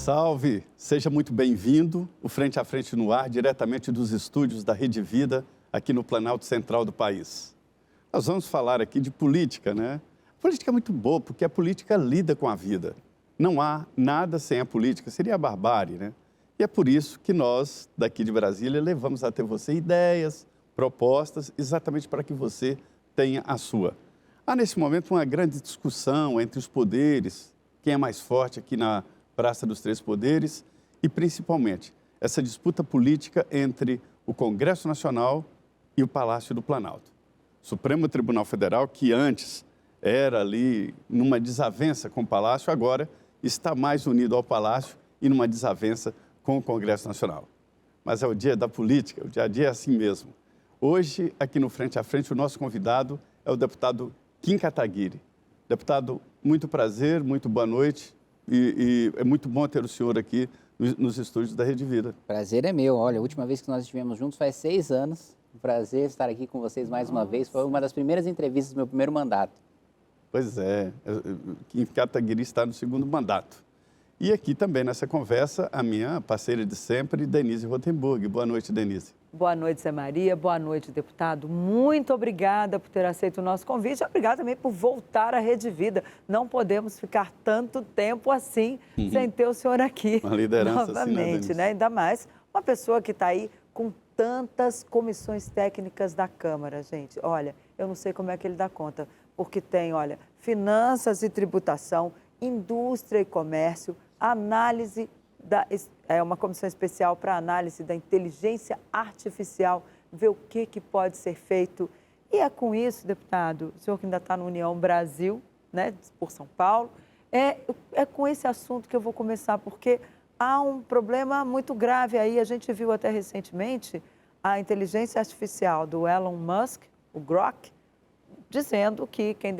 Salve! Seja muito bem-vindo. O Frente a Frente no ar, diretamente dos estúdios da Rede Vida, aqui no Planalto Central do país. Nós vamos falar aqui de política, né? A política é muito boa, porque a política lida com a vida. Não há nada sem a política, seria barbárie, né? E é por isso que nós, daqui de Brasília, levamos até você ideias, propostas, exatamente para que você tenha a sua. Há, nesse momento, uma grande discussão entre os poderes, quem é mais forte aqui na Praça dos Três Poderes e, principalmente, essa disputa política entre o Congresso Nacional e o Palácio do Planalto. O Supremo Tribunal Federal, que antes era ali numa desavença com o Palácio, agora está mais unido ao Palácio e numa desavença com o Congresso Nacional. Mas é o dia da política, o dia a dia é assim mesmo. Hoje, aqui no Frente a Frente, o nosso convidado é o deputado Kim Kataguiri. Deputado, muito prazer, muito boa noite e é muito bom ter o senhor aqui nos estúdios da Rede Vida. Prazer é meu. Olha, a última vez que nós estivemos juntos faz 6 anos. Um prazer estar aqui com vocês mais uma vez. Foi uma das primeiras entrevistas do meu primeiro mandato. Pois é, Kim Kataguiri está no segundo mandato. E aqui também nessa conversa, a minha parceira de sempre, Denise Rotenburg. Boa noite, Denise. Boa noite, Zé Maria. Boa noite, deputado. Muito obrigada por ter aceito o nosso convite. Obrigada também por voltar à Rede Vida. Não podemos ficar tanto tempo assim sem ter o senhor aqui. Uma liderança novamente, assim, né? Ainda mais uma pessoa que está aí com tantas comissões técnicas da Câmara, gente. Olha, eu não sei como é que ele dá conta, porque tem, olha, finanças e tributação, indústria e comércio, análise uma comissão especial para análise da inteligência artificial, ver o que pode ser feito. E é com isso, deputado, o senhor que ainda está no União Brasil, né, por São Paulo, é com esse assunto que eu vou começar, porque há um problema muito grave aí. A gente viu até recentemente a inteligência artificial do Elon Musk, o Grok, dizendo que quem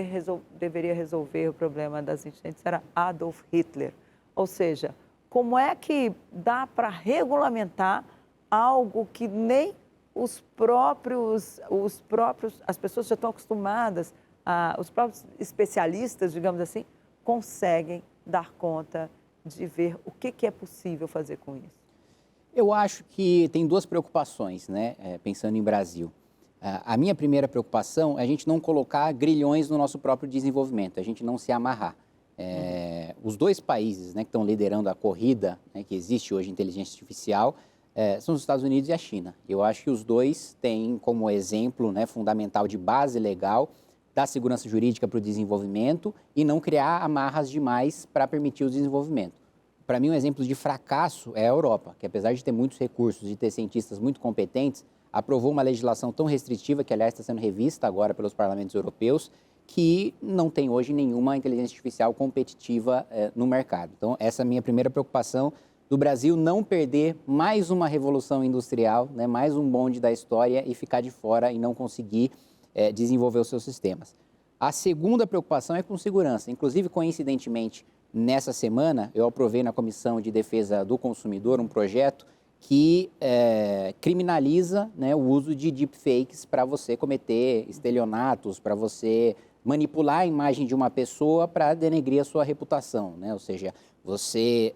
deveria resolver o problema das enchentes era Adolf Hitler. Ou seja, como é que dá para regulamentar algo que nem as pessoas já estão acostumadas, os próprios especialistas, digamos assim, conseguem dar conta de ver o que é possível fazer com isso? Eu acho que tem 2 preocupações, né, pensando em Brasil. A minha primeira preocupação é a gente não colocar grilhões no nosso próprio desenvolvimento, a gente não se amarrar. Os 2 países, né, que estão liderando a corrida, né, que existe hoje em inteligência artificial, são os Estados Unidos e a China. Eu acho que os 2 têm como exemplo, né, fundamental de base legal da segurança jurídica para o desenvolvimento e não criar amarras demais para permitir o desenvolvimento. Para mim, um exemplo de fracasso é a Europa, que apesar de ter muitos recursos, de ter cientistas muito competentes, aprovou uma legislação tão restritiva, que aliás está sendo revista agora pelos parlamentos europeus, que não tem hoje nenhuma inteligência artificial competitiva no mercado. Então, essa é a minha primeira preocupação do Brasil, não perder mais uma revolução industrial, né, mais um bonde da história e ficar de fora e não conseguir desenvolver os seus sistemas. A segunda preocupação é com segurança. Inclusive, coincidentemente, nessa semana, eu aprovei na Comissão de Defesa do Consumidor um projeto que criminaliza, né, o uso de deepfakes para você cometer estelionatos, para você manipular a imagem de uma pessoa para denegrir a sua reputação, né? Ou seja, você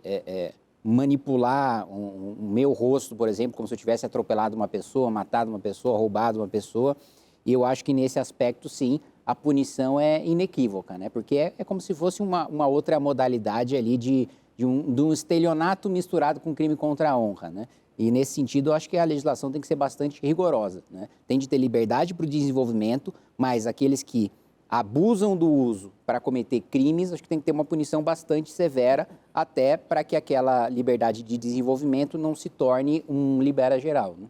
manipular o meu rosto, por exemplo, como se eu tivesse atropelado uma pessoa, matado uma pessoa, roubado uma pessoa. E eu acho que nesse aspecto, sim, a punição é inequívoca, né? Porque é como se fosse uma outra modalidade ali de um estelionato misturado com crime contra a honra, né? E nesse sentido, eu acho que a legislação tem que ser bastante rigorosa, né? Tem de ter liberdade para o desenvolvimento, mas aqueles que abusam do uso para cometer crimes, acho que tem que ter uma punição bastante severa, até para que aquela liberdade de desenvolvimento não se torne um libera geral, né?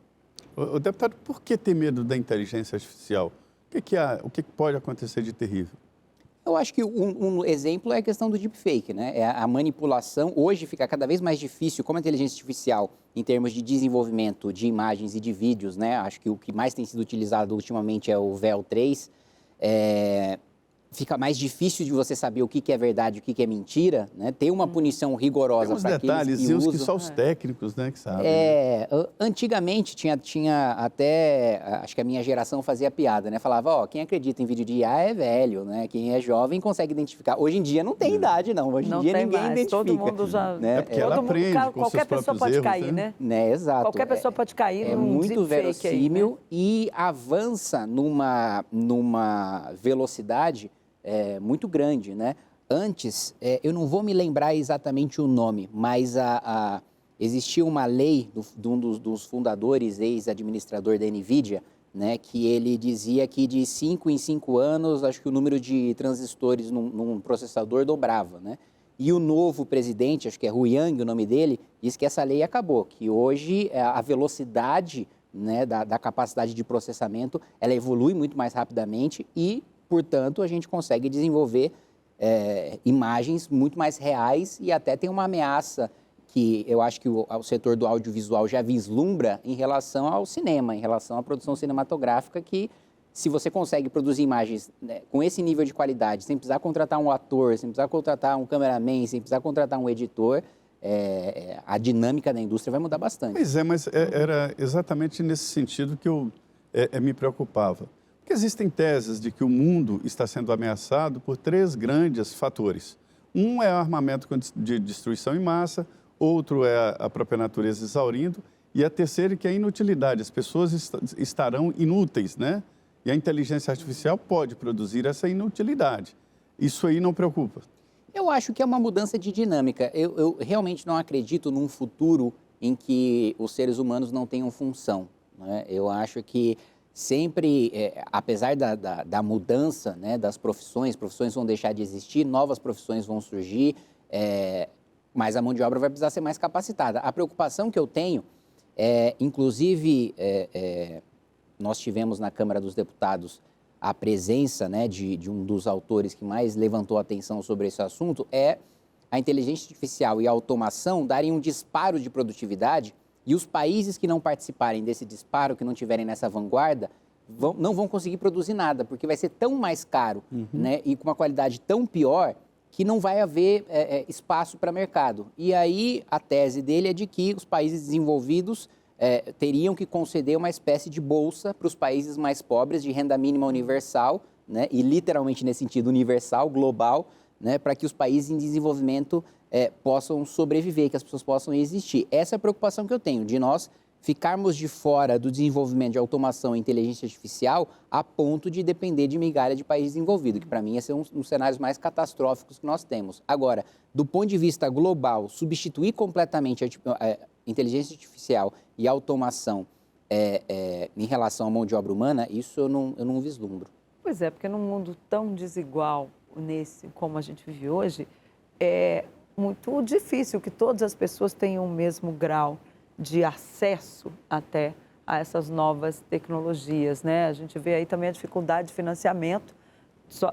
O deputado, por que ter medo da inteligência artificial? O que pode acontecer de terrível? Eu acho que um exemplo é a questão do deepfake, né? A manipulação. Hoje fica cada vez mais difícil, como a inteligência artificial, em termos de desenvolvimento de imagens e de vídeos, né? Acho que o que mais tem sido utilizado ultimamente é o VEL 3. fica mais difícil de você saber o que é verdade e o que é mentira, né? Ter uma punição rigorosa para aqueles que usam. Tem uns detalhezinhos que só os técnicos, né, que sabem. Antigamente tinha até, acho que a minha geração fazia piada, né? Falava, quem acredita em vídeo de IA é velho, né? Quem é jovem consegue identificar. Hoje em dia não tem idade, não. Hoje em dia ninguém mais. identifica. Todo mundo já... Né? É porque ela aprende com qualquer seus pessoa próprios pode erros, cair, né? Exato. Qualquer pessoa pode cair num muito deepfake verossímil aí, né? e avança numa velocidade muito grande, né? Antes, eu não vou me lembrar exatamente o nome, mas existia uma lei de um dos fundadores, ex-administrador da NVIDIA, né, que ele dizia que de 5 em 5 anos, acho que o número de transistores num processador dobrava, né? E o novo presidente, acho que é Hu Yang o nome dele, diz que essa lei acabou, que hoje a velocidade, né, da capacidade de processamento, ela evolui muito mais rapidamente e, portanto, a gente consegue desenvolver imagens muito mais reais e até tem uma ameaça que eu acho que o setor do audiovisual já vislumbra em relação ao cinema, em relação à produção cinematográfica, que se você consegue produzir imagens, né, com esse nível de qualidade, sem precisar contratar um ator, sem precisar contratar um cameraman, sem precisar contratar um editor, a dinâmica da indústria vai mudar bastante. Pois é, mas era exatamente nesse sentido que eu me preocupava. Porque existem teses de que o mundo está sendo ameaçado por 3 grandes fatores. Um é o armamento de destruição em massa, outro é a própria natureza exaurindo, e a terceira que é a inutilidade. As pessoas estarão inúteis, né? E a inteligência artificial pode produzir essa inutilidade. Isso aí não preocupa? Eu acho que é uma mudança de dinâmica. Eu realmente não acredito num futuro em que os seres humanos não tenham função, né? Eu acho que sempre, apesar da mudança, né, das profissões vão deixar de existir, novas profissões vão surgir, mas a mão de obra vai precisar ser mais capacitada. A preocupação que eu tenho inclusive, nós tivemos na Câmara dos Deputados a presença, né, de um dos autores que mais levantou atenção sobre esse assunto, a inteligência artificial e a automação darem um disparo de produtividade e os países que não participarem desse disparo, que não estiverem nessa vanguarda, não vão conseguir produzir nada, porque vai ser tão mais caro, né, e com uma qualidade tão pior que não vai haver espaço para mercado. E aí a tese dele é de que os países desenvolvidos teriam que conceder uma espécie de bolsa para os países mais pobres de renda mínima universal, né, e literalmente nesse sentido universal, global, né, para que os países em desenvolvimento possam sobreviver, que as pessoas possam existir. Essa é a preocupação que eu tenho, de nós ficarmos de fora do desenvolvimento de automação e inteligência artificial a ponto de depender de migalha de país desenvolvido, que para mim esse é um dos cenários mais catastróficos que nós temos. Agora, do ponto de vista global, substituir completamente a inteligência artificial e a automação em relação à mão de obra humana, isso eu não vislumbro. Pois é, porque num mundo tão desigual como a gente vive hoje, é muito difícil que todas as pessoas tenham o mesmo grau de acesso até a essas novas tecnologias, né? A gente vê aí também a dificuldade de financiamento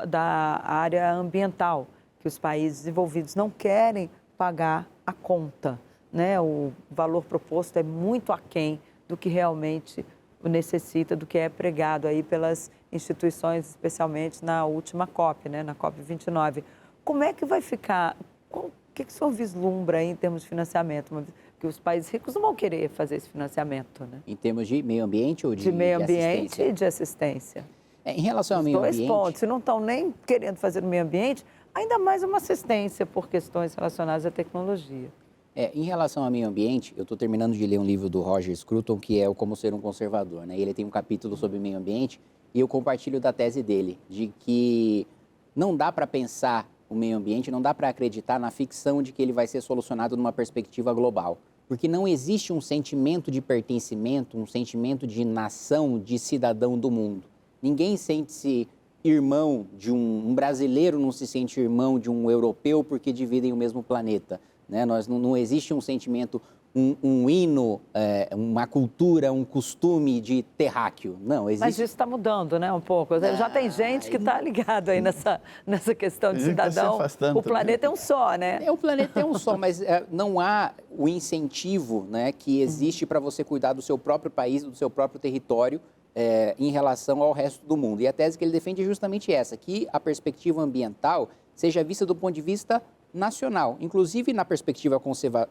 da área ambiental, que os países desenvolvidos não querem pagar a conta, né? O valor proposto é muito aquém do que realmente necessita, do que é pregado aí pelas instituições, especialmente na última COP, né? Na COP29. Como é que vai ficar? O que o senhor vislumbra aí em termos de financiamento? Que os países ricos não vão querer fazer esse financiamento, né? Em termos de meio ambiente ou de meio ambiente assistência? E de assistência. Em relação ao meio ambiente... 2 pontos. Se não estão nem querendo fazer no meio ambiente, ainda mais uma assistência por questões relacionadas à tecnologia. Em relação ao meio ambiente, eu estou terminando de ler um livro do Roger Scruton, que é o Como Ser um Conservador, né? Ele tem um capítulo sobre meio ambiente e eu compartilho da tese dele, de que não dá para pensar o meio ambiente, não dá para acreditar na ficção de que ele vai ser solucionado numa perspectiva global. Porque não existe um sentimento de pertencimento, um sentimento de nação, de cidadão do mundo. Ninguém sente-se irmão de um brasileiro, não se sente irmão de um europeu porque dividem o mesmo planeta, né? Não existe um sentimento um hino, uma cultura, um costume de terráqueo. Não, existe... Mas isso está mudando, né, um pouco. Já tem gente que está ligado aí nessa questão de cidadão. O planeta é um só, né? O planeta é um só, mas não há o incentivo, né, que existe para você cuidar do seu próprio país, do seu próprio território, em relação ao resto do mundo. E a tese que ele defende é justamente essa, que a perspectiva ambiental seja vista do ponto de vista nacional, inclusive na perspectiva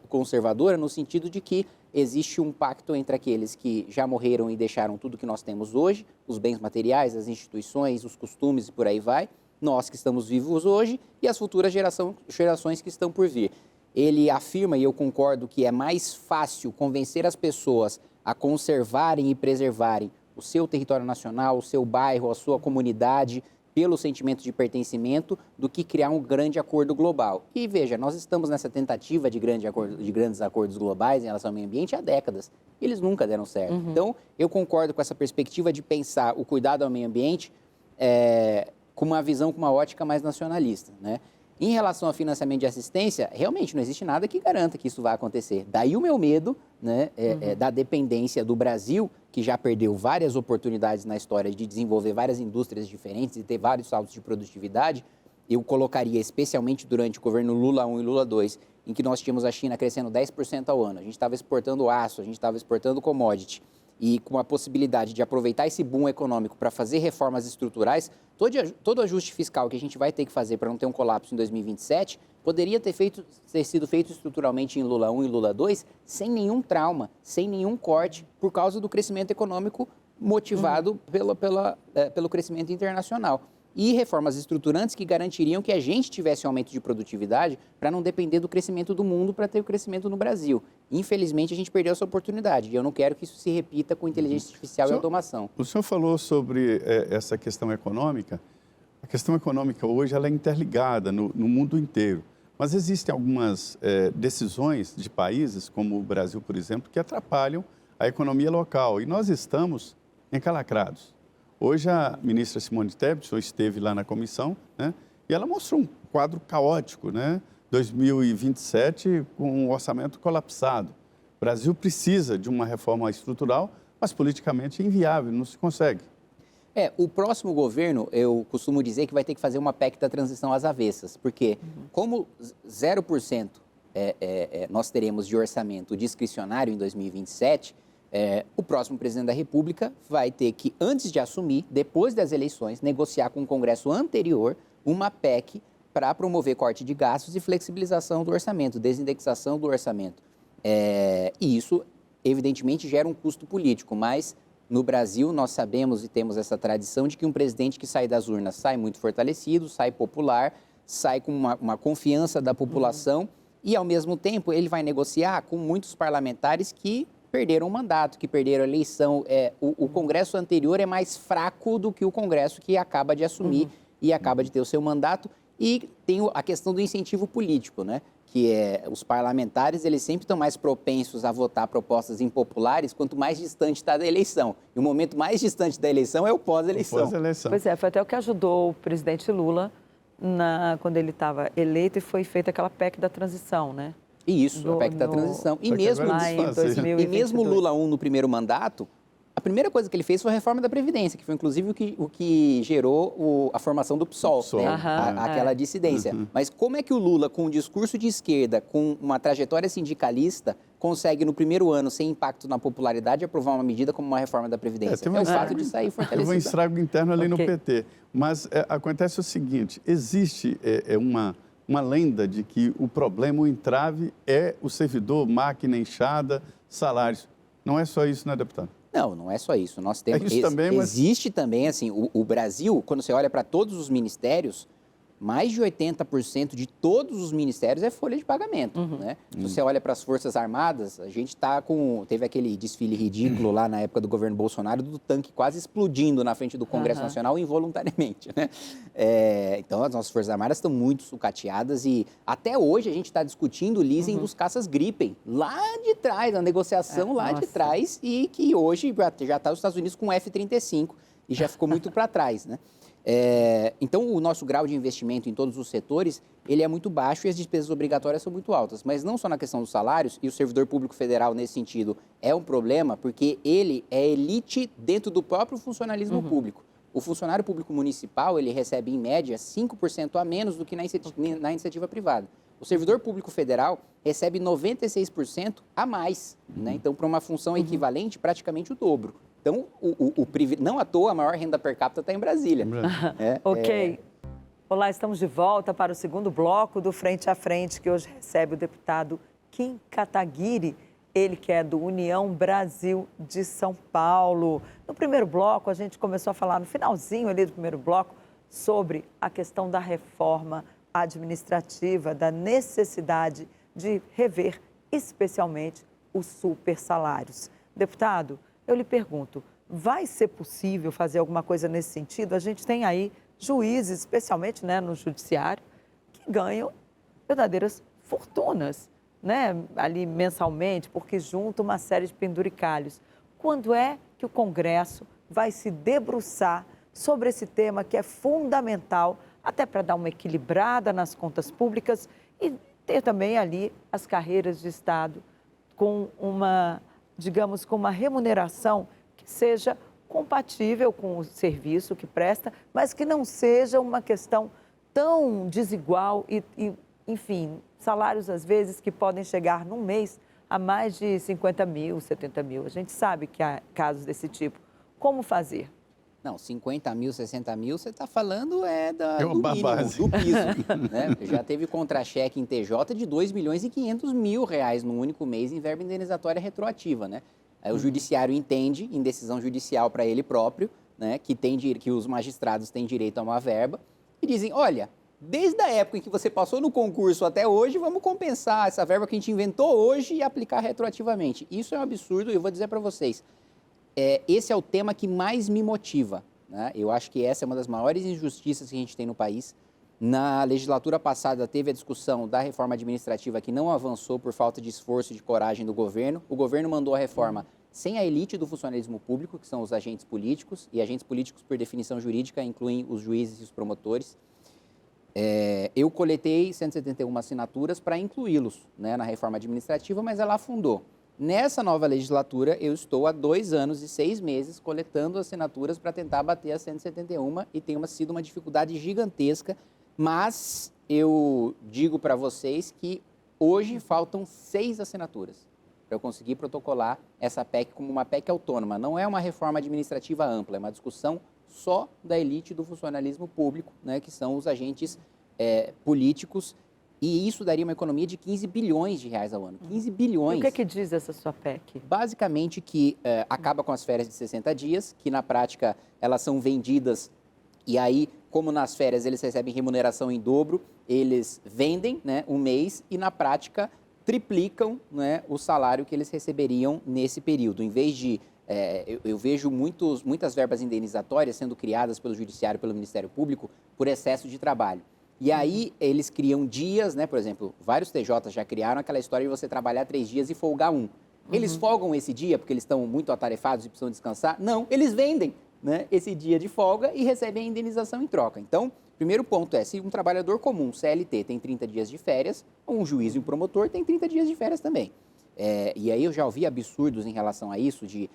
conservadora, no sentido de que existe um pacto entre aqueles que já morreram e deixaram tudo que nós temos hoje, os bens materiais, as instituições, os costumes e por aí vai, nós que estamos vivos hoje e as futuras gerações que estão por vir. Ele afirma, e eu concordo, que é mais fácil convencer as pessoas a conservarem e preservarem o seu território nacional, o seu bairro, a sua comunidade, pelo sentimento de pertencimento, do que criar um grande acordo global. E veja, nós estamos nessa tentativa de grandes acordos globais em relação ao meio ambiente há décadas. Eles nunca deram certo. Então, eu concordo com essa perspectiva de pensar o cuidado ao meio ambiente com uma visão, com uma ótica mais nacionalista, né? Em relação ao financiamento de assistência, realmente não existe nada que garanta que isso vai acontecer. Daí o meu medo, né, da dependência do Brasil, que já perdeu várias oportunidades na história de desenvolver várias indústrias diferentes e ter vários saltos de produtividade. Eu colocaria, especialmente durante o governo Lula 1 e Lula 2, em que nós tínhamos a China crescendo 10% ao ano. A gente estava exportando aço, a gente estava exportando commodity. E com a possibilidade de aproveitar esse boom econômico para fazer reformas estruturais, todo ajuste fiscal que a gente vai ter que fazer para não ter um colapso em 2027, poderia ter sido feito estruturalmente em Lula 1 e Lula 2, sem nenhum trauma, sem nenhum corte, por causa do crescimento econômico motivado pelo crescimento internacional. E reformas estruturantes que garantiriam que a gente tivesse um aumento de produtividade para não depender do crescimento do mundo para ter o crescimento no Brasil. Infelizmente, a gente perdeu essa oportunidade e eu não quero que isso se repita com inteligência artificial e automação. O senhor falou sobre essa questão econômica. A questão econômica hoje ela é interligada no mundo inteiro, mas existem algumas decisões de países, como o Brasil, por exemplo, que atrapalham a economia local e nós estamos encalacrados. Hoje, a ministra Simone Tebet, o senhor esteve lá na comissão, né, e ela mostrou um quadro caótico, né, 2027 com um orçamento colapsado. O Brasil precisa de uma reforma estrutural, mas politicamente é inviável, não se consegue. O próximo governo, eu costumo dizer que vai ter que fazer uma PEC da transição às avessas, porque como 0% nós teremos de orçamento discricionário em 2027, o próximo presidente da República vai ter que, antes de assumir, depois das eleições, negociar com o Congresso anterior uma PEC para promover corte de gastos e flexibilização do orçamento, desindexação do orçamento. E isso, evidentemente, gera um custo político, mas no Brasil nós sabemos e temos essa tradição de que um presidente que sai das urnas sai muito fortalecido, sai popular, sai com uma confiança da população e, ao mesmo tempo, ele vai negociar com muitos parlamentares que perderam o mandato, que perderam a eleição. O Congresso anterior é mais fraco do que o Congresso que acaba de assumir e acaba de ter o seu mandato. E tem a questão do incentivo político, né? Que os parlamentares eles sempre estão mais propensos a votar propostas impopulares quanto mais distante está da eleição. E o momento mais distante da eleição é o pós-eleição. Pois foi até o que ajudou o presidente Lula quando ele estava eleito e foi feita aquela PEC da transição, né? Isso, a PEC da transição. E mesmo Lula 1 no primeiro mandato, a primeira coisa que ele fez foi a reforma da Previdência, que foi inclusive o que gerou a formação do PSOL, né? Aquela dissidência. Mas como é que o Lula, com um discurso de esquerda, com uma trajetória sindicalista, consegue no primeiro ano, sem impacto na popularidade, aprovar uma medida como uma reforma da Previdência? É o fato de sair fortalecido. Teve um estrago interno ali no PT. Mas acontece o seguinte, existe uma lenda de que o problema, o entrave, é o servidor, máquina, enxada, salários. Não é só isso, né, deputado? Não é só isso. Nós temos, isso também, existe também, assim, o Brasil, quando você olha para todos os ministérios, mais de 80% de todos os ministérios é folha de pagamento, né? Se você olha para as Forças Armadas, a gente teve aquele desfile ridículo lá na época do governo Bolsonaro, do tanque quase explodindo na frente do Congresso Nacional involuntariamente, né? Então, as nossas Forças Armadas estão muito sucateadas e até hoje a gente está discutindo o leasing dos caças Gripen, lá de trás, a negociação lá de trás, e que hoje já está os Estados Unidos com F-35 e já ficou muito para trás, né? Então, o nosso grau de investimento em todos os setores, ele é muito baixo e as despesas obrigatórias são muito altas. Mas não só na questão dos salários, e o servidor público federal, nesse sentido, é um problema, porque ele é elite dentro do próprio funcionalismo público. O funcionário público municipal, ele recebe, em média, 5% a menos do que na iniciativa privada. O servidor público federal recebe 96% a mais, né? Então, para uma função equivalente, praticamente o dobro. Então, não à toa, a maior renda per capita está em Brasília. Ok. Olá, estamos de volta para o segundo bloco do Frente a Frente, que hoje recebe o deputado Kim Kataguiri, ele que é do União Brasil de São Paulo. No primeiro bloco, a gente começou a falar, no finalzinho ali do primeiro bloco, sobre a questão da reforma administrativa, da necessidade de rever, especialmente, os supersalários. Deputado, eu lhe pergunto, vai ser possível fazer alguma coisa nesse sentido? A gente tem aí juízes, especialmente, né, no judiciário, que ganham verdadeiras fortunas, né, ali mensalmente, porque juntam uma série de penduricalhos. Quando é que o Congresso vai se debruçar sobre esse tema que é fundamental, até para dar uma equilibrada nas contas públicas e ter também ali as carreiras de Estado com uma, digamos, com uma remuneração que seja compatível com o serviço que presta, mas que não seja uma questão tão desigual e enfim, salários às vezes que podem chegar num mês a mais de 50 mil, 70 mil. A gente sabe que há casos desse tipo. Como fazer? Não, 50 mil, 60 mil, você está falando do uma mínimo, base. do piso. Né? Já teve contra-cheque em TJ de 2 milhões e 500 mil reais num único mês em verba indenizatória retroativa, né? Aí o judiciário entende, em decisão judicial para ele próprio, né, que os magistrados têm direito a uma verba e dizem, olha, desde a época em que você passou no concurso até hoje, vamos compensar essa verba que a gente inventou hoje e aplicar retroativamente. Isso é um absurdo e eu vou dizer para vocês, esse é o tema que mais me motiva, né? Eu acho que essa é uma das maiores injustiças que a gente tem no país. Na legislatura passada teve a discussão da reforma administrativa que não avançou por falta de esforço e de coragem do governo. O governo mandou a reforma sem a elite do funcionalismo público, que são os agentes políticos, e agentes políticos, por definição jurídica, incluem os juízes e os promotores. Eu coletei 171 assinaturas para incluí-los, né, na reforma administrativa, mas ela afundou. Nessa nova legislatura, eu estou há 2 anos e 6 meses coletando assinaturas para tentar bater as 171 e tem sido uma dificuldade gigantesca, mas eu digo para vocês que hoje faltam 6 assinaturas para eu conseguir protocolar essa PEC como uma PEC autônoma. Não é uma reforma administrativa ampla, é uma discussão só da elite do funcionalismo público, né, que são os agentes políticos. E isso daria uma economia de 15 bilhões de reais ao ano. 15 bilhões. E o que é que diz essa sua PEC? Basicamente que acaba com as férias de 60 dias, que na prática elas são vendidas e aí, como nas férias eles recebem remuneração em dobro, eles vendem, né, um mês e na prática triplicam, né, o salário que eles receberiam nesse período. Em vez de, eu vejo muitas verbas indenizatórias sendo criadas pelo Judiciário e pelo Ministério Público por excesso de trabalho. E aí eles criam dias, né? Por exemplo, vários TJs já criaram aquela história de você trabalhar 3 dias e folgar 1. Eles folgam esse dia porque eles estão muito atarefados e precisam descansar? Não, eles vendem, né, esse dia de folga e recebem a indenização em troca. Então, primeiro ponto é, se um trabalhador comum, CLT, tem 30 dias de férias, um juiz e um promotor tem 30 dias de férias também. E aí eu já ouvi absurdos em relação a isso, de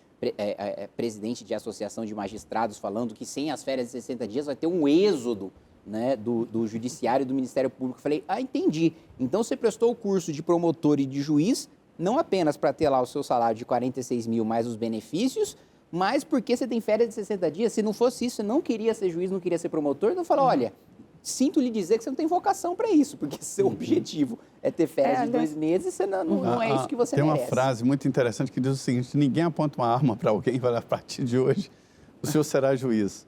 presidente de associação de magistrados falando que sem as férias de 60 dias vai ter um êxodo, né, do Judiciário e do Ministério Público. Eu falei, entendi. Então, você prestou o curso de promotor e de juiz, não apenas para ter lá o seu salário de 46 mil mais os benefícios, mas porque você tem férias de 60 dias. Se não fosse isso, você não queria ser juiz, não queria ser promotor. Então, eu falo, olha, sinto lhe dizer que você não tem vocação para isso, porque seu objetivo é ter férias de 2 meses, você não é isso que você merece. Tem uma frase muito interessante que diz o seguinte, ninguém aponta uma arma para alguém, a partir de hoje o senhor será juiz.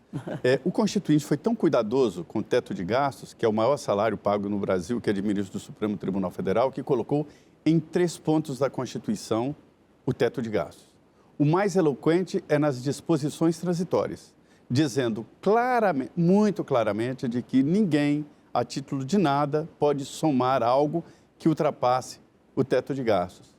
O Constituinte foi tão cuidadoso com o teto de gastos, que é o maior salário pago no Brasil, que é de ministro do Supremo Tribunal Federal, que colocou em 3 pontos da Constituição o teto de gastos. O mais eloquente é nas disposições transitórias, dizendo claramente, muito claramente, de que ninguém, a título de nada, pode somar algo que ultrapasse o teto de gastos.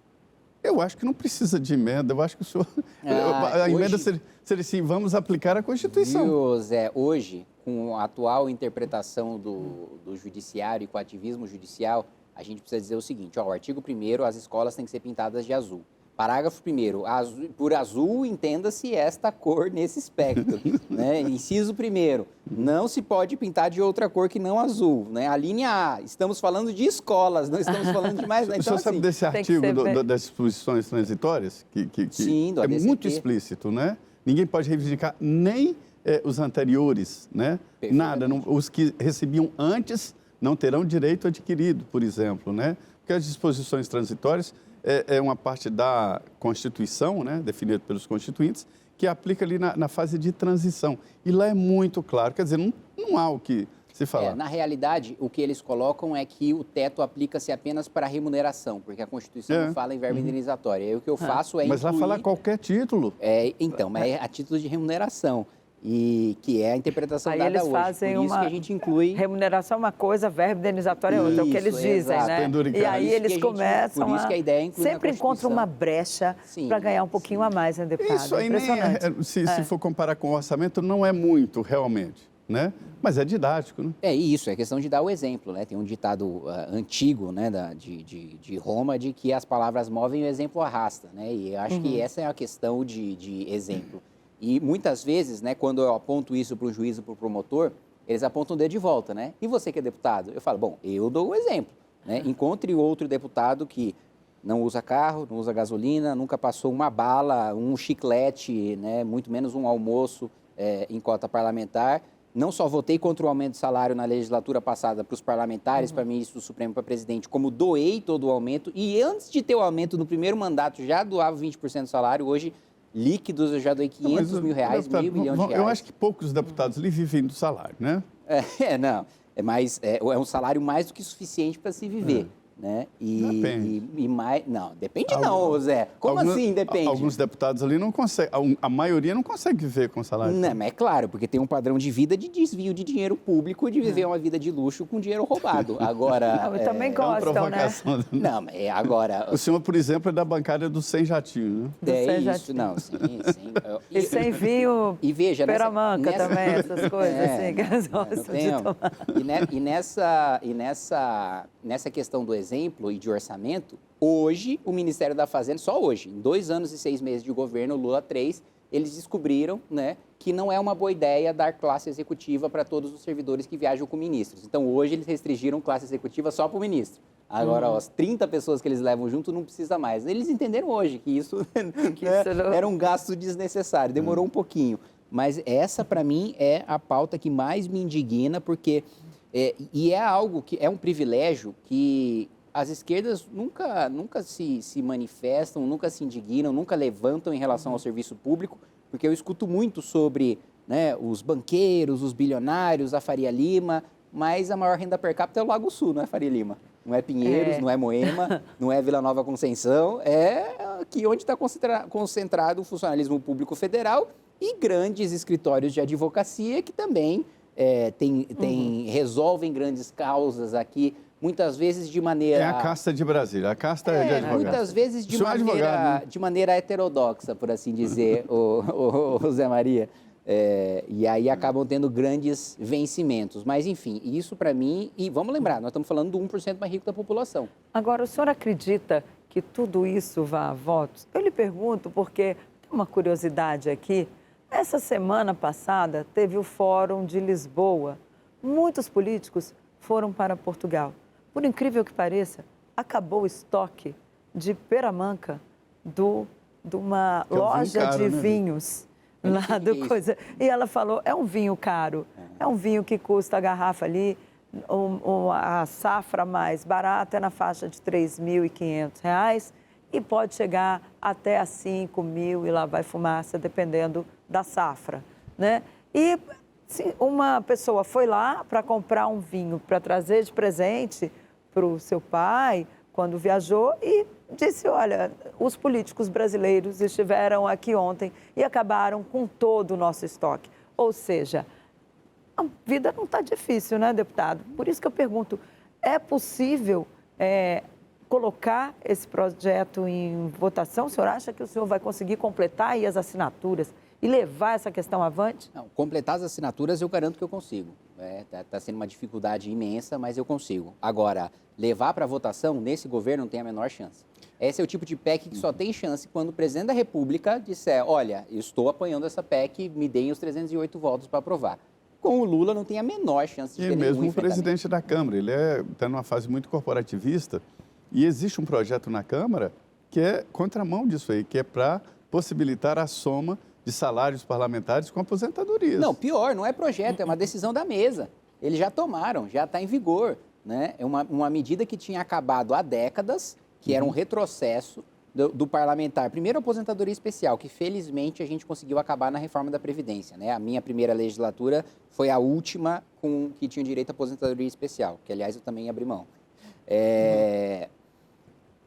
Eu acho que não precisa de emenda, eu acho que o senhor... a hoje- emenda seria assim, vamos aplicar a Constituição. Viu, Zé, hoje, com a atual interpretação do judiciário e com o ativismo judicial, a gente precisa dizer o seguinte, ó, o artigo 1º, as escolas têm que ser pintadas de azul. Parágrafo 1º, por azul entenda-se esta cor nesse espectro. Né? Inciso 1º, não se pode pintar de outra cor que não azul. Né? A linha A, estamos falando de escolas, não estamos falando de mais nada. O senhor sabe desse tem que artigo ser das disposições transitórias? Sim, do é ADCT. muito explícito, né? Ninguém pode reivindicar nem os anteriores, né? Nada, os que recebiam antes não terão direito adquirido, por exemplo, né? Porque as disposições transitórias é uma parte da Constituição, né? Definida pelos constituintes, que aplica ali na fase de transição. E lá é muito claro, quer dizer, não há o que se falar. Na realidade, o que eles colocam é que o teto aplica-se apenas para remuneração, porque a Constituição não fala em verba indenizatória. Aí o que eu faço é Mas lá fala qualquer título. Mas é a título de remuneração, e que é a interpretação Aí dada eles hoje. fazem Por isso uma que a gente inclui... Remuneração é uma coisa, verba indenizatória é outra, é o que eles Isso, dizem, exato. né? Penduricado. E aí Por isso que eles a gente- começam por isso que a ideia é incluir na sempre encontram Constituição. uma brecha Sim, para ganhar um pouquinho a mais, né, deputado? Isso aí nem Impressionante. se for comparar com o orçamento, não é muito realmente, né? Mas é didático, né? É isso, é questão de dar o exemplo, né? Tem um ditado antigo, né, de Roma, de que as palavras movem e o exemplo arrasta, né? E eu acho que essa é a questão de exemplo. E muitas vezes, né, quando eu aponto isso para o juiz ou para o promotor, eles apontam o dedo de volta, né? E você que é deputado? Eu falo, bom, eu dou o exemplo, né? Encontre outro deputado que não usa carro, não usa gasolina, nunca passou uma bala, um chiclete, né, muito menos um almoço em cota parlamentar. Não só votei contra o aumento de salário na legislatura passada para os parlamentares, para ministro do Supremo, para presidente, como doei todo o aumento. E antes de ter o aumento no primeiro mandato, já doava 20% do salário. Hoje, líquidos, eu já doei 500 mil reais, deputado, meio milhão de reais. Eu acho que poucos deputados ali vivem do salário, né? Não. É um salário mais do que suficiente para se viver. Né? Depende. Não, depende não, Zé. Como assim depende? Alguns deputados ali não conseguem, a maioria não consegue viver com salário. Não, mas é claro, porque tem um padrão de vida de desvio de dinheiro público, de viver uma vida de luxo com dinheiro roubado. Agora... Não, também É uma gostam, né? provocação. Não, mas agora... O senhor, por exemplo, é da bancária do Sem Jatinho, né? É Você isso, não, sim. E sem vinho, E veja, peramanca nessa- também, essas coisas assim, que eles não gostam de tenho. tomar. Nessa questão do exemplo e de orçamento, hoje o Ministério da Fazenda, só hoje, em 2 anos e 6 meses de governo, Lula 3, eles descobriram, né, que não é uma boa ideia dar classe executiva para todos os servidores que viajam com ministros. Então, hoje eles restringiram classe executiva só para o ministro. Agora, as 30 pessoas que eles levam junto não precisa mais. Eles entenderam hoje que isso, era um gasto desnecessário, demorou um pouquinho. Mas essa, para mim, é a pauta que mais me indigna, porque... e é algo que é um privilégio que as esquerdas nunca se manifestam, nunca se indignam, nunca levantam em relação ao serviço público, porque eu escuto muito sobre, né, os banqueiros, os bilionários, a Faria Lima, mas a maior renda per capita é o Lago Sul, não é Faria Lima? Não é Pinheiros, não é Moema, não é Vila Nova Conceição, é aqui onde está concentrado o funcionalismo público federal e grandes escritórios de advocacia que também resolvem grandes causas aqui, muitas vezes de maneira... É a casta de Brasília, a casta de advogados. Muitas vezes O senhor é advogado, né? de maneira heterodoxa, por assim dizer, o Zé Maria. E aí acabam tendo grandes vencimentos. Mas, enfim, isso para mim... E vamos lembrar, nós estamos falando do 1% mais rico da população. Agora, o senhor acredita que tudo isso vá a votos? Eu lhe pergunto porque tem uma curiosidade aqui. Essa semana passada teve o Fórum de Lisboa. Muitos políticos foram para Portugal. Por incrível que pareça, acabou o estoque de peramanca de uma loja caro, de né? vinhos. Lá do coisa. E ela falou, é um vinho caro, é um vinho que custa a garrafa ali, a safra mais barata é na faixa de R$ 3.500 e pode chegar até a 5.000 e lá vai fumaça, dependendo da safra, né? E se uma pessoa foi lá para comprar um vinho para trazer de presente para o seu pai, quando viajou, e disse, olha, os políticos brasileiros estiveram aqui ontem e acabaram com todo o nosso estoque. Ou seja, a vida não está difícil, né, deputado? Por isso que eu pergunto, é possível colocar esse projeto em votação? O senhor acha que o senhor vai conseguir completar aí as assinaturas e levar essa questão avante? Não, completar as assinaturas eu garanto que eu consigo. Tá sendo uma dificuldade imensa, mas eu consigo. Agora, levar para votação, nesse governo, não tem a menor chance. Esse é o tipo de PEC que só tem chance quando o presidente da República disser, olha, eu estou apoiando essa PEC, me deem os 308 votos para aprovar. Com o Lula não tem a menor chance de E ter nenhum mesmo o enfrentamento. presidente da Câmara, ele está numa fase muito corporativista e existe um projeto na Câmara que é contramão disso aí, que é para possibilitar a soma de salários parlamentares com aposentadorias. Não, pior, não é projeto, é uma decisão da mesa. Eles já tomaram, já está em vigor. Né? É uma medida que tinha acabado há décadas, que era um retrocesso do parlamentar. Primeiro, a aposentadoria especial, que felizmente a gente conseguiu acabar na reforma da Previdência. Né? A minha primeira legislatura foi a última que tinha direito à aposentadoria especial, que, aliás, eu também abri mão.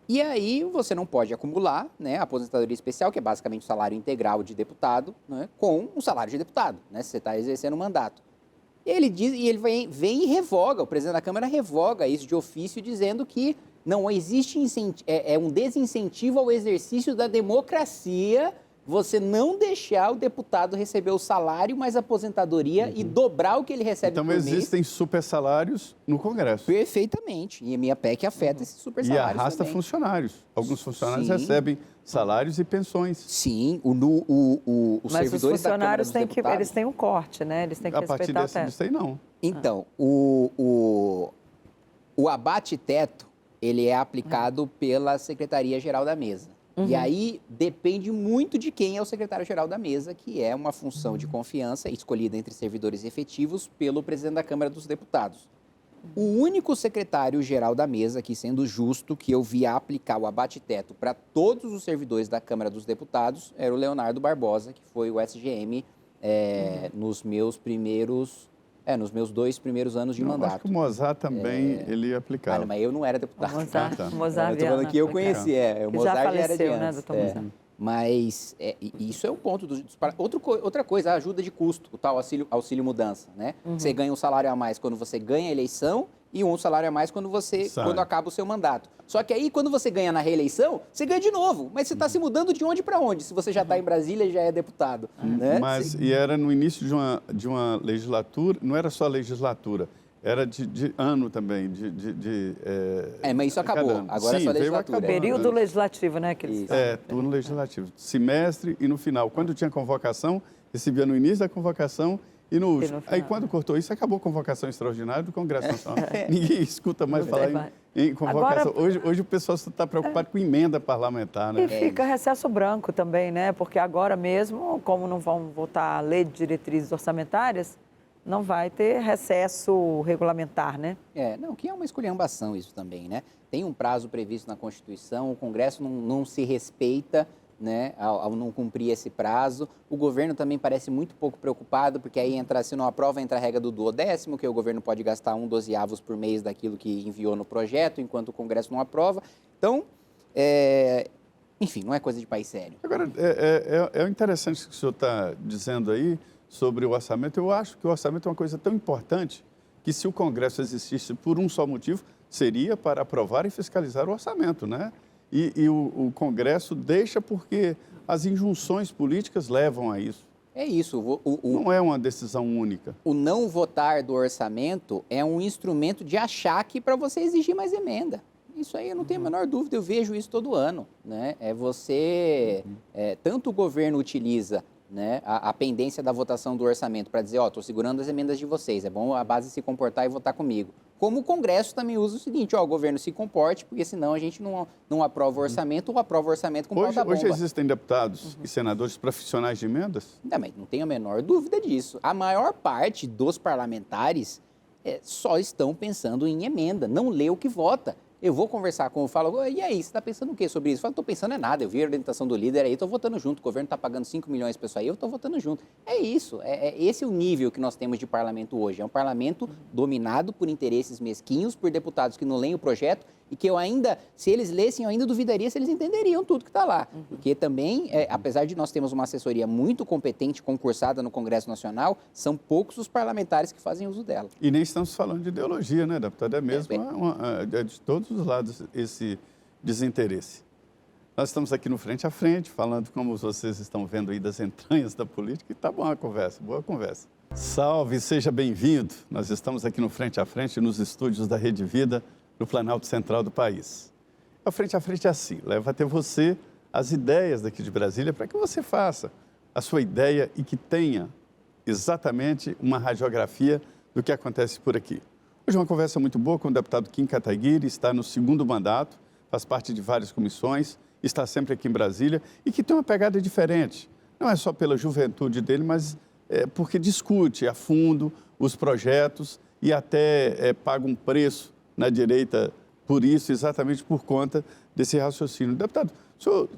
E aí você não pode acumular, né, a aposentadoria especial, que é basicamente o salário integral de deputado, né, com o salário de deputado, né, se você está exercendo o mandato. Ele vem e revoga, o presidente da Câmara revoga isso de ofício, dizendo que não existe um desincentivo ao exercício da democracia você não deixar o deputado receber o salário mais a aposentadoria e dobrar o que ele recebe por mês. Então existem super salários no Congresso. Perfeitamente. E a minha PEC afeta esses super salários E arrasta também. funcionários. Alguns funcionários Sim. recebem salários e pensões. Sim, os Mas os servidores da Câmara funcionários dos eles Deputados... têm um corte, né? Eles têm que A partir respeitar a teto. disso aí, não. Então, o abate-teto, ele é aplicado pela Secretaria-Geral da Mesa. E aí depende muito de quem é o secretário-geral da mesa, que é uma função de confiança escolhida entre servidores efetivos pelo presidente da Câmara dos Deputados. O único secretário-geral da mesa, que sendo justo, que eu vi aplicar o abate-teto para todos os servidores da Câmara dos Deputados, era o Leonardo Barbosa, que foi o SGM nos meus 2 primeiros anos de Não, mandato. acho que o Mozart também ele aplicava. Não, mas eu não era deputado. O Mozart, tá. o Mozart Eu tô falando Viana, que eu foi conheci, o Que Mozart já já era de faleceu, né, antes. doutor Mozart? Mas isso é um ponto outra coisa, a ajuda de custo, o tal auxílio mudança, né? Você ganha um salário a mais quando você ganha a eleição e um salário a mais quando acaba o seu mandato. Só que aí, quando você ganha na reeleição, você ganha de novo, mas você está se mudando de onde para onde, se você já está em Brasília e já é deputado. Né? E era no início de uma legislatura, não era só legislatura, era de ano também. Mas isso acabou, ano. agora é Sim, só veio legislatura. acabando. Período legislativo, né? Que eles Isso. falam. Turno legislativo. Semestre e no final. Quando tinha convocação, recebia no início da convocação e no último. final. Aí quando cortou isso, acabou a convocação extraordinária do Congresso Nacional. Ninguém escuta mais Não falar tem mais. em convocação. Agora- Hoje o pessoal está preocupado com emenda parlamentar, né? E fica recesso branco também, né? Porque agora mesmo, como não vão votar a lei de diretrizes orçamentárias, não vai ter recesso regulamentar, né? Que é uma esculhambação isso também, né? Tem um prazo previsto na Constituição, o Congresso não se respeita, né, ao não cumprir esse prazo. O governo também parece muito pouco preocupado, porque aí se não aprova, entra a regra do duodécimo, que o governo pode gastar 1/12 por mês daquilo que enviou no projeto, enquanto o Congresso não aprova. Então, enfim, não é coisa de país sério. Agora, é interessante o que o senhor está dizendo aí sobre o orçamento. Eu acho que o orçamento é uma coisa tão importante que, se o Congresso existisse por um só motivo, seria para aprovar e fiscalizar o orçamento, né? E o Congresso deixa porque as injunções políticas levam a isso. É isso. Não é uma decisão única. O não votar do orçamento é um instrumento de achaque para você exigir mais emenda. Isso aí eu não tenho a menor dúvida, eu vejo isso todo ano. Né? Tanto o governo utiliza, né, a pendência da votação do orçamento para dizer, estou segurando as emendas de vocês, é bom a base se comportar e votar comigo. Como o Congresso também usa o seguinte, o governo se comporte, porque senão a gente não aprova o orçamento ou aprova o orçamento com pauta-bomba. Hoje existem deputados e senadores profissionais de emendas? Também, não tenho a menor dúvida disso. A maior parte dos parlamentares só estão pensando em emenda, não lê o que vota. Eu vou conversar com o falo, e aí, você está pensando o quê sobre isso? Eu falo, estou pensando é nada, eu vi a orientação do líder aí, estou votando junto, o governo está pagando 5 milhões para isso aí, eu estou votando junto. É isso, esse é o nível que nós temos de parlamento hoje. É um parlamento dominado por interesses mesquinhos, por deputados que não leem o projeto e que eu ainda, se eles lessem, eu ainda duvidaria se eles entenderiam tudo que está lá. Porque também, apesar de nós termos uma assessoria muito competente, concursada no Congresso Nacional, são poucos os parlamentares que fazem uso dela. E nem estamos falando de ideologia, né, deputado? É mesmo é de todos os lados esse desinteresse. Nós estamos aqui no Frente a Frente, falando como vocês estão vendo aí das entranhas da política, e tá bom a conversa, boa conversa. Salve, seja bem-vindo. Nós estamos aqui no Frente a Frente, nos estúdios da Rede Vida, no Planalto Central do país. O Frente a Frente é assim, leva até você as ideias daqui de Brasília para que você faça a sua ideia e que tenha exatamente uma radiografia do que acontece por aqui. Hoje uma conversa muito boa com o deputado Kim Kataguiri, está no 2º mandato, faz parte de várias comissões, está sempre aqui em Brasília e que tem uma pegada diferente. Não é só pela juventude dele, mas porque discute a fundo os projetos e até paga um preço na direita por isso, exatamente por conta desse raciocínio. Deputado, o senhor,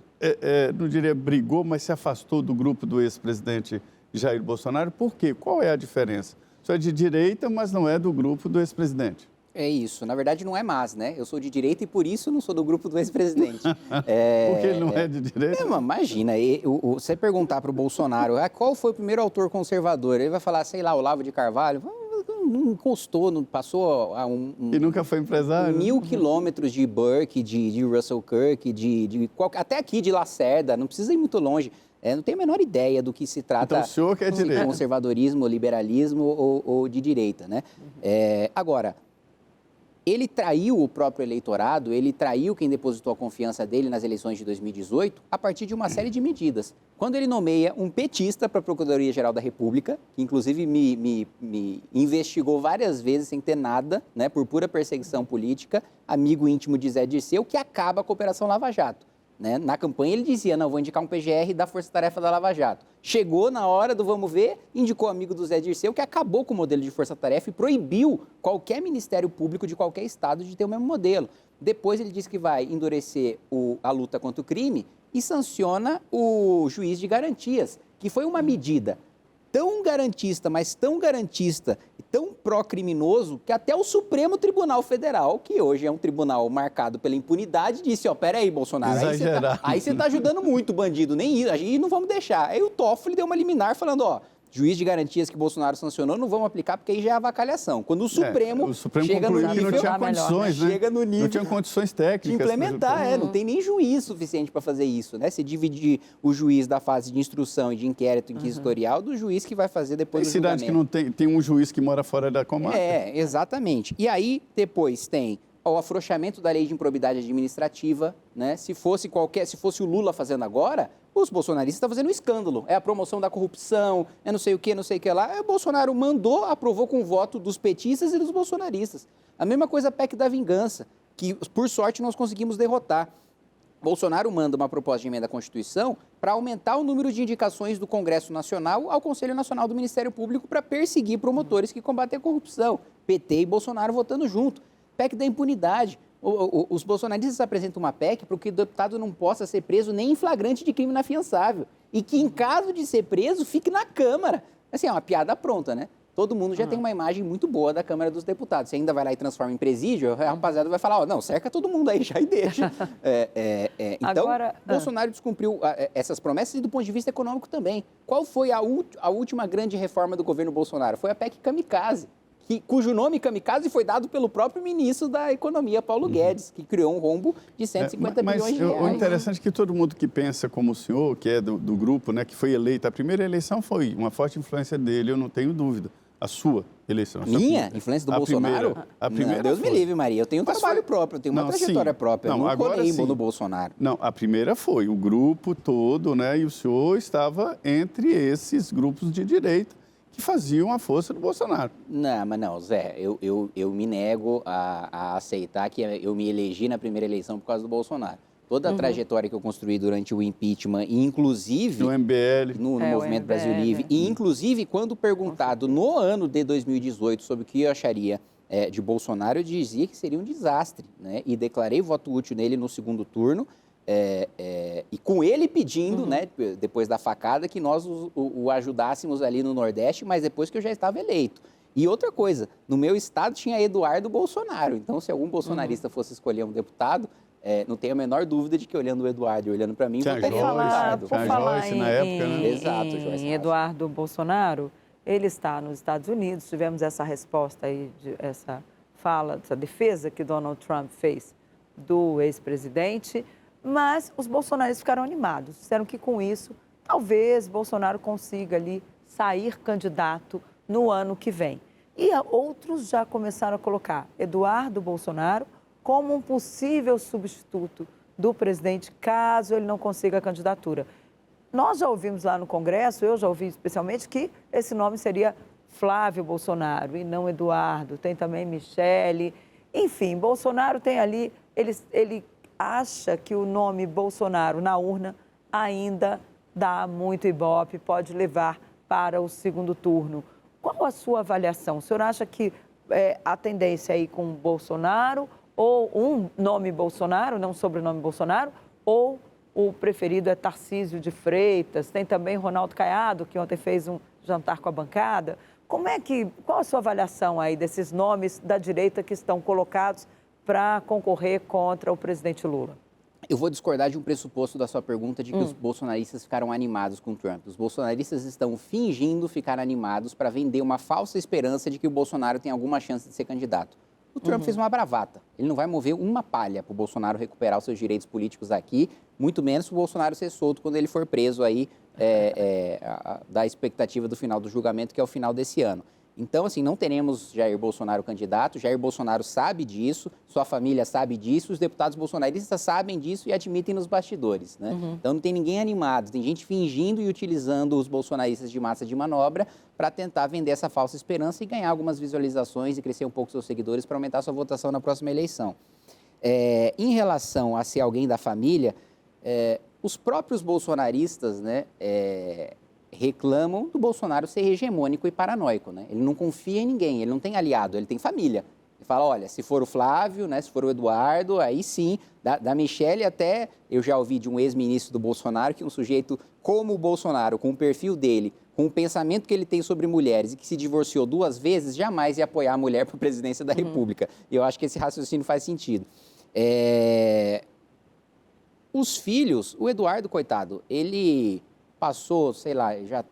não diria brigou, mas se afastou do grupo do ex-presidente Jair Bolsonaro. Por quê? Qual é a diferença? O senhor é de direita, mas não é do grupo do ex-presidente. É isso. Na verdade, não é mais, né? Eu sou de direita e por isso não sou do grupo do ex-presidente. Porque ele não é de direita? Imagina, você perguntar para o Bolsonaro qual foi o primeiro autor conservador, ele vai falar, sei lá, Olavo de Carvalho. Não encostou, não passou a E nunca foi empresário? 1000 quilômetros de Burke, de Russell Kirk, até aqui de Lacerda, não precisa ir muito longe. Não tenho a menor ideia do que se trata. Então o senhor que é direita. Conservadorismo, liberalismo ou de direita, né? Agora, ele traiu o próprio eleitorado, ele traiu quem depositou a confiança dele nas eleições de 2018 a partir de uma série de medidas. Quando ele nomeia um petista para a Procuradoria-Geral da República, que inclusive me investigou várias vezes sem ter nada, né, por pura perseguição política, amigo íntimo de Zé Dirceu, que acaba com a Operação Lava Jato. Né? Na campanha ele dizia, não, vou indicar um PGR da Força Tarefa da Lava Jato. Chegou na hora do vamos ver, indicou amigo do Zé Dirceu, que acabou com o modelo de Força Tarefa e proibiu qualquer Ministério Público de qualquer estado de ter o mesmo modelo. Depois ele disse que vai endurecer a luta contra o crime e sanciona o juiz de garantias, que foi uma medida tão garantista, mas tão garantista e tão pró-criminoso que até o Supremo Tribunal Federal, que hoje é um tribunal marcado pela impunidade, disse, peraí, Bolsonaro, aí você tá ajudando muito o bandido, nem isso, aí não vamos deixar. Aí o Toffoli deu uma liminar falando, juiz de garantias que Bolsonaro sancionou, não vamos aplicar porque aí já é avacalhação. Quando o Supremo chega no nível, que não tinha condições, né? Chega no nível não tinha condições técnicas de implementar, não tem nem juiz suficiente para fazer isso, né? Se dividir o juiz da fase de instrução e de inquérito inquisitorial do juiz que vai fazer depois do julgamento. Tem cidade que não tem um juiz que mora fora da comarca. Exatamente. E aí depois tem o afrouxamento da lei de improbidade administrativa, né? Se fosse o Lula fazendo agora, os bolsonaristas estão fazendo um escândalo. É a promoção da corrupção, não sei o que lá. O Bolsonaro mandou, aprovou com o voto dos petistas e dos bolsonaristas. A mesma coisa a PEC da vingança, que por sorte nós conseguimos derrotar. Bolsonaro manda uma proposta de emenda à Constituição para aumentar o número de indicações do Congresso Nacional ao Conselho Nacional do Ministério Público para perseguir promotores que combatem a corrupção. PT e Bolsonaro votando junto. PEC da impunidade. Os bolsonaristas apresentam uma PEC para que o deputado não possa ser preso nem em flagrante de crime inafiançável. E que, em caso de ser preso, fique na Câmara. Assim, é uma piada pronta, né? Todo mundo já tem uma imagem muito boa da Câmara dos Deputados. Você ainda vai lá e transforma em presídio, a rapaziada vai falar, não, cerca todo mundo aí já e deixa. Então, Bolsonaro descumpriu essas promessas e do ponto de vista econômico também. Qual foi a última grande reforma do governo Bolsonaro? Foi a PEC Kamikaze. Cujo nome Kamikaze foi dado pelo próprio ministro da Economia, Paulo Guedes, que criou um rombo de 150 bilhões de reais. O interessante é que todo mundo que pensa como o senhor, que é do grupo, né, que foi eleito, a primeira eleição foi uma forte influência dele, eu não tenho dúvida. A sua eleição. Minha? Influência do Bolsonaro? A primeira não, Deus me livre, Maria. Eu tenho um trabalho próprio, eu tenho uma trajetória própria. Eu não colei no Bolsonaro. Não, a primeira foi o grupo todo, né, e o senhor estava entre esses grupos de direita que faziam a força do Bolsonaro. Não, mas não, Zé, eu me nego a aceitar que eu me elegi na primeira eleição por causa do Bolsonaro. Toda a trajetória que eu construí durante o impeachment, e inclusive no MBL, no Movimento Brasil Livre, e inclusive quando perguntado no ano de 2018 sobre o que eu acharia de Bolsonaro, eu dizia que seria um desastre, né? E declarei voto útil nele no segundo turno, e com ele pedindo, né, depois da facada, que nós o ajudássemos ali no Nordeste, mas depois que eu já estava eleito. E outra coisa, no meu estado tinha Eduardo Bolsonaro. Então, se algum bolsonarista fosse escolher um deputado, não tenho a menor dúvida de que olhando o Eduardo e olhando para mim, Tinha votaria no Joyce, Eduardo. tinha Joyce na época, né? Exato, Joyce em Eduardo Bolsonaro, ele está nos Estados Unidos, tivemos essa resposta aí, essa fala, essa defesa que Donald Trump fez do ex-presidente, mas os bolsonaristas ficaram animados, disseram que com isso, talvez Bolsonaro consiga ali sair candidato no ano que vem. E outros já começaram a colocar Eduardo Bolsonaro como um possível substituto do presidente, caso ele não consiga a candidatura. Nós já ouvimos lá no Congresso, eu já ouvi especialmente, que esse nome seria Flávio Bolsonaro e não Eduardo. Tem também Michele. Enfim, Bolsonaro tem ali, ele acha que o nome Bolsonaro na urna ainda dá muito ibope, pode levar para o segundo turno. Qual a sua avaliação? O senhor acha que a tendência aí com Bolsonaro, ou um nome Bolsonaro, não sobrenome Bolsonaro, ou o preferido é Tarcísio de Freitas, tem também Ronaldo Caiado, que ontem fez um jantar com a bancada. Qual a sua avaliação aí desses nomes da direita que estão colocados para concorrer contra o presidente Lula? Eu vou discordar de um pressuposto da sua pergunta de que os bolsonaristas ficaram animados com Trump. Os bolsonaristas estão fingindo ficar animados para vender uma falsa esperança de que o Bolsonaro tem alguma chance de ser candidato. O Trump fez uma bravata. Ele não vai mover uma palha para o Bolsonaro recuperar os seus direitos políticos aqui, muito menos para o Bolsonaro ser solto quando ele for preso aí da expectativa do final do julgamento, que é o final desse ano. Então, assim, não teremos Jair Bolsonaro candidato, Jair Bolsonaro sabe disso, sua família sabe disso, os deputados bolsonaristas sabem disso e admitem nos bastidores, né? Então, não tem ninguém animado, tem gente fingindo e utilizando os bolsonaristas de massa de manobra para tentar vender essa falsa esperança e ganhar algumas visualizações e crescer um pouco seus seguidores para aumentar sua votação na próxima eleição. Em relação a ser alguém da família, os próprios bolsonaristas, né, reclamam do Bolsonaro ser hegemônico e paranoico, né? Ele não confia em ninguém, ele não tem aliado, ele tem família. Ele fala, olha, se for o Flávio, né, se for o Eduardo, aí sim, da Michele até, eu já ouvi de um ex-ministro do Bolsonaro, que um sujeito como o Bolsonaro, com o perfil dele, com o pensamento que ele tem sobre mulheres e que se divorciou 2 vezes, jamais ia apoiar a mulher para a presidência da República. E eu acho que esse raciocínio faz sentido. Os filhos, o Eduardo, coitado, ele passou, sei lá, já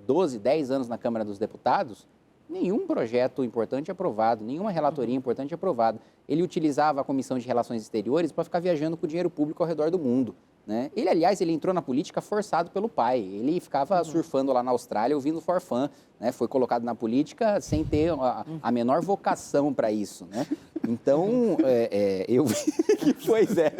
12, 10 anos na Câmara dos Deputados, nenhum projeto importante aprovado, nenhuma relatoria importante aprovada. Ele utilizava a Comissão de Relações Exteriores para ficar viajando com dinheiro público ao redor do mundo, né? Ele, aliás, ele entrou na política forçado pelo pai. Ele ficava surfando lá na Austrália, ouvindo forfã, né? Foi colocado na política sem ter a menor vocação para isso, né? Então, eu... Pois é.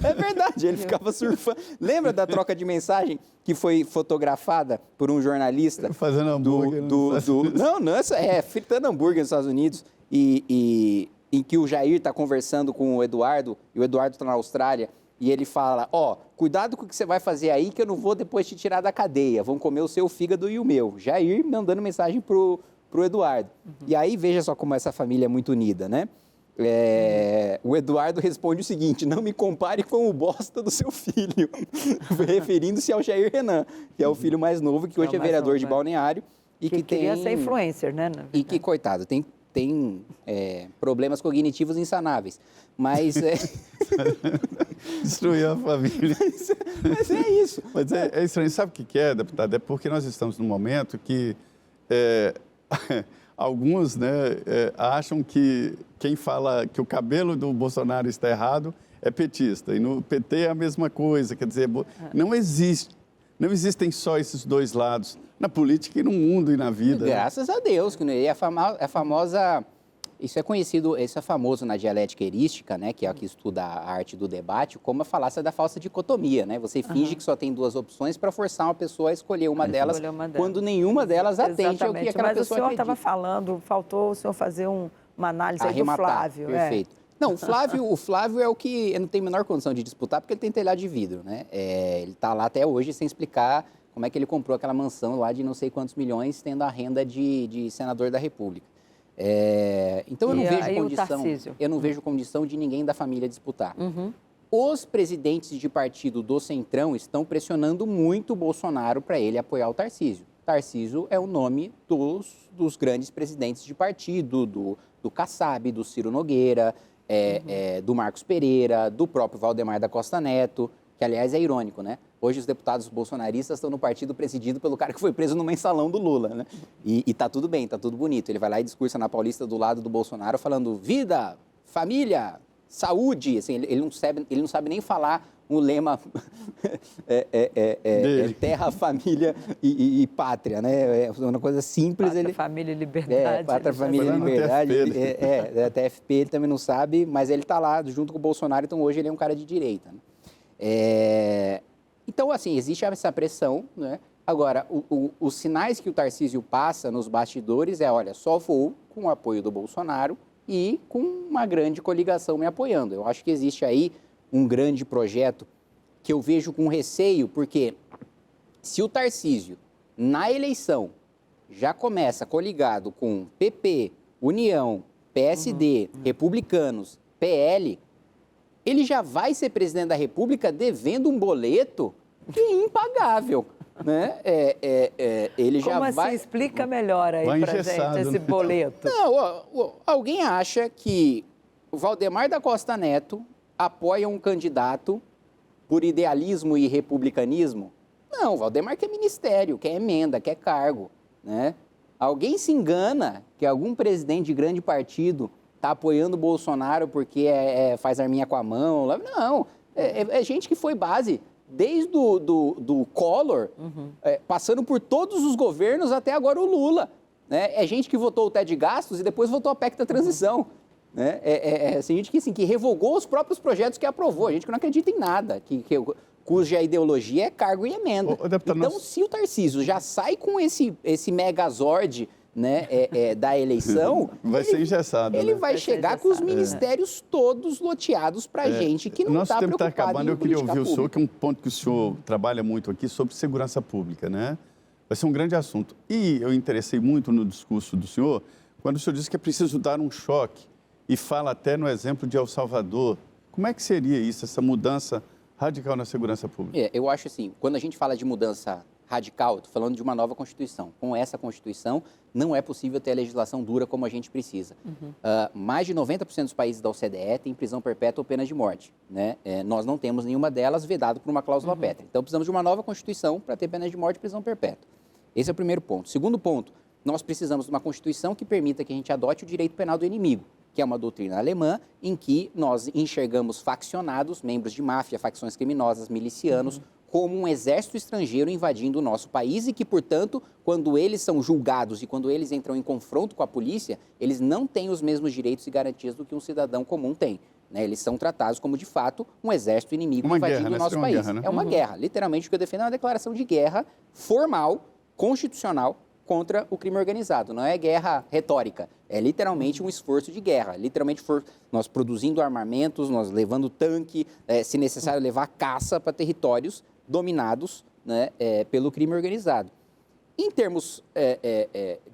É verdade, ele ficava surfando. Lembra da troca de mensagem que foi fotografada por um jornalista? Fazendo hambúrguer. Fritando hambúrguer nos Estados Unidos e em que o Jair está conversando com o Eduardo e o Eduardo está na Austrália e ele fala, cuidado com o que você vai fazer aí que eu não vou depois te tirar da cadeia, vão comer o seu fígado e o meu. Jair mandando mensagem pro Eduardo. E aí, veja só como essa família é muito unida, né? O Eduardo responde o seguinte, não me compare com o bosta do seu filho, referindo-se ao Jair Renan, que é o filho mais novo, que hoje é vereador de Balneário. E que queria ser influencer, né? E que, coitado, tem problemas cognitivos insanáveis. Mas destruiu a família. Mas é isso. Mas é estranho. Sabe o que é, deputado? É porque nós estamos num momento que alguns, né, acham que quem fala que o cabelo do Bolsonaro está errado é petista. E no PT é a mesma coisa. Quer dizer, não existem só esses dois lados na política e no mundo e na vida. Graças a Deus. E a famosa... Isso é conhecido, isso é famoso na dialética erística, né, que é o que estuda a arte do debate, como a falácia da falsa dicotomia, né? Você finge que só tem 2 opções para forçar uma pessoa a escolher uma delas, quando nenhuma delas atende ao que aquela pessoa acredita. Mas o senhor estava falando, faltou o senhor fazer uma análise aí do Flávio. Perfeito. Não, o Flávio é o que não tem a menor condição de disputar, porque ele tem telhado de vidro, né? Ele está lá até hoje sem explicar como é que ele comprou aquela mansão lá de não sei quantos milhões, tendo a renda de senador da República. Então eu não vejo condição de ninguém da família disputar. Os presidentes de partido do Centrão estão pressionando muito o Bolsonaro para ele apoiar o Tarcísio. Tarcísio é o nome dos grandes presidentes de partido, do Kassab, do Ciro Nogueira, do Marcos Pereira, do próprio Valdemar da Costa Neto, que, aliás, é irônico, né? Hoje os deputados bolsonaristas estão no partido presidido pelo cara que foi preso no mensalão do Lula, né? E tá tudo bem, tá tudo bonito. Ele vai lá e discursa na Paulista do lado do Bolsonaro falando vida, família, saúde. Assim, ele não sabe nem falar um lema terra, família e pátria, né? É uma coisa simples. Pátria, família e liberdade. Pátria, família e liberdade. TFP ele também não sabe, mas ele tá lá junto com o Bolsonaro, então hoje ele é um cara de direita, né? Então, assim, existe essa pressão, né? Agora, os sinais que o Tarcísio passa nos bastidores olha, só vou com o apoio do Bolsonaro e com uma grande coligação me apoiando. Eu acho que existe aí um grande projeto que eu vejo com receio, porque se o Tarcísio, na eleição, já começa coligado com PP, União, PSD, Republicanos, PL, ele já vai ser presidente da República devendo um boleto que é impagável, né? Ele já Como vai... assim? Explica melhor aí pra gente esse boleto. Não, alguém acha que o Valdemar da Costa Neto apoia um candidato por idealismo e republicanismo? Não, o Valdemar quer ministério, quer emenda, quer cargo, né? Alguém se engana que algum presidente de grande partido está apoiando o Bolsonaro porque faz arminha com a mão? Não, é gente que foi base desde do Collor, passando por todos os governos até agora o Lula, né? É gente que votou o teto de gastos e depois votou a PEC da transição. Né? Gente que revogou os próprios projetos que aprovou, gente que não acredita em nada, cuja ideologia é cargo e emenda. Então, se o Tarcísio já sai com esse megazord, né, da eleição... Vai ser engessado, ele né? vai chegar com os ministérios todos loteados para gente que não está preocupada em política pública. Nosso tempo está acabando, eu queria ouvir o senhor, que é um ponto que o senhor trabalha muito aqui, sobre segurança pública, né? Vai ser um grande assunto. E eu interessei muito no discurso do senhor, quando o senhor disse que é preciso dar um choque, e fala até no exemplo de El Salvador. Como é que seria isso, essa mudança radical na segurança pública? Eu acho assim, quando a gente fala de mudança radical, estou falando de uma nova Constituição. Com essa Constituição, não é possível ter a legislação dura como a gente precisa. Mais de 90% dos países da OCDE têm prisão perpétua ou pena de morte, né? Nós não temos nenhuma delas vedado por uma cláusula pétrea. Então, precisamos de uma nova Constituição para ter pena de morte e prisão perpétua. Esse é o primeiro ponto. Segundo ponto, nós precisamos de uma Constituição que permita que a gente adote o direito penal do inimigo, que é uma doutrina alemã em que nós enxergamos faccionados, membros de máfia, facções criminosas, milicianos, como um exército estrangeiro invadindo o nosso país e que, portanto, quando eles são julgados e quando eles entram em confronto com a polícia, eles não têm os mesmos direitos e garantias do que um cidadão comum tem, né? Eles são tratados como, de fato, um exército inimigo invadindo o nosso país. Guerra, né? É uma guerra. Literalmente, o que eu defendo é uma declaração de guerra formal, constitucional, contra o crime organizado. Não é guerra retórica, é literalmente um esforço de guerra. Literalmente nós produzindo armamentos, nós levando tanque, se necessário levar caça para territórios dominados, né, pelo crime organizado. Em termos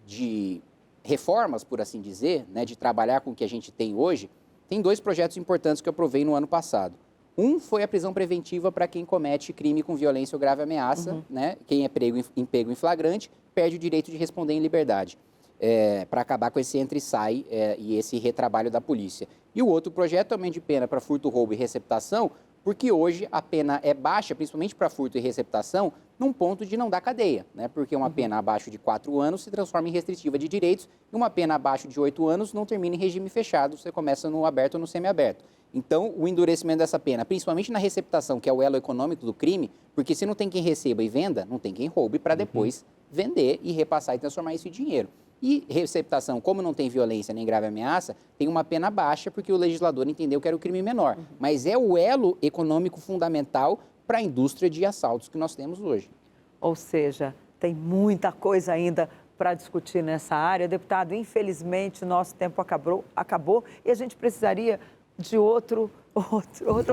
de reformas, por assim dizer, né, de trabalhar com o que a gente tem hoje, tem 2 projetos importantes que eu aprovei no ano passado. Um foi a prisão preventiva para quem comete crime com violência ou grave ameaça, né? Quem é pego em flagrante perde o direito de responder em liberdade, para acabar com esse entra e sai e esse retrabalho da polícia. E o outro projeto também de pena para furto, roubo e receptação, porque hoje a pena é baixa, principalmente para furto e receptação, num ponto de não dar cadeia, né? Porque uma pena abaixo de 4 anos se transforma em restritiva de direitos e uma pena abaixo de 8 anos não termina em regime fechado, você começa no aberto ou no semiaberto. Então, o endurecimento dessa pena, principalmente na receptação, que é o elo econômico do crime, porque se não tem quem receba e venda, não tem quem roube para depois vender e repassar e transformar isso em dinheiro. E receptação, como não tem violência nem grave ameaça, tem uma pena baixa porque o legislador entendeu que era o crime menor. Mas é o elo econômico fundamental para a indústria de assaltos que nós temos hoje. Ou seja, tem muita coisa ainda para discutir nessa área. Deputado, infelizmente, nosso tempo acabou e a gente precisaria de outro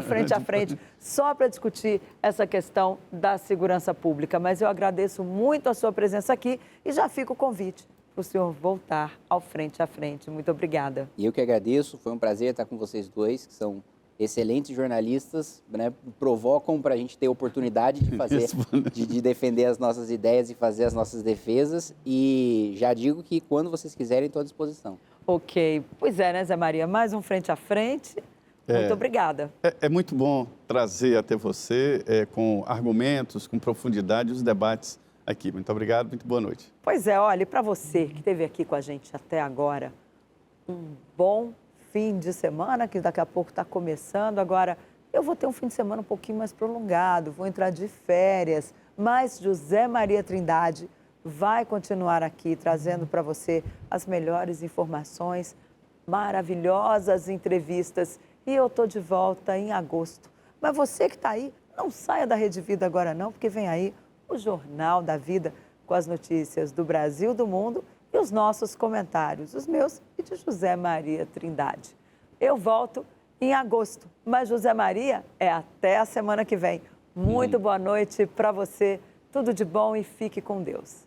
frente a frente, só para discutir essa questão da segurança pública. Mas eu agradeço muito a sua presença aqui e já fica o convite para o senhor voltar ao frente a frente. Muito obrigada. E eu que agradeço, foi um prazer estar com vocês dois, que são excelentes jornalistas, né, provocam para a gente ter oportunidade de fazer, de defender as nossas ideias e fazer as nossas defesas. E já digo que quando vocês quiserem, estou à disposição. Ok. Pois é, né, Zé Maria? Mais um Frente a Frente. Muito obrigada. É muito bom trazer até você com argumentos, com profundidade, os debates aqui. Muito obrigado, muito boa noite. Pois é, olha, e para você que esteve aqui com a gente até agora, um bom fim de semana, que daqui a pouco está começando. Agora, eu vou ter um fim de semana um pouquinho mais prolongado, vou entrar de férias, mas José Maria Trindade vai continuar aqui trazendo para você as melhores informações, maravilhosas entrevistas. E eu estou de volta em agosto. Mas você que está aí, não saia da Rede Vida agora não, porque vem aí o Jornal da Vida com as notícias do Brasil, do mundo e os nossos comentários, os meus e de José Maria Trindade. Eu volto em agosto, mas José Maria é até a semana que vem. Muito boa noite para você, tudo de bom e fique com Deus.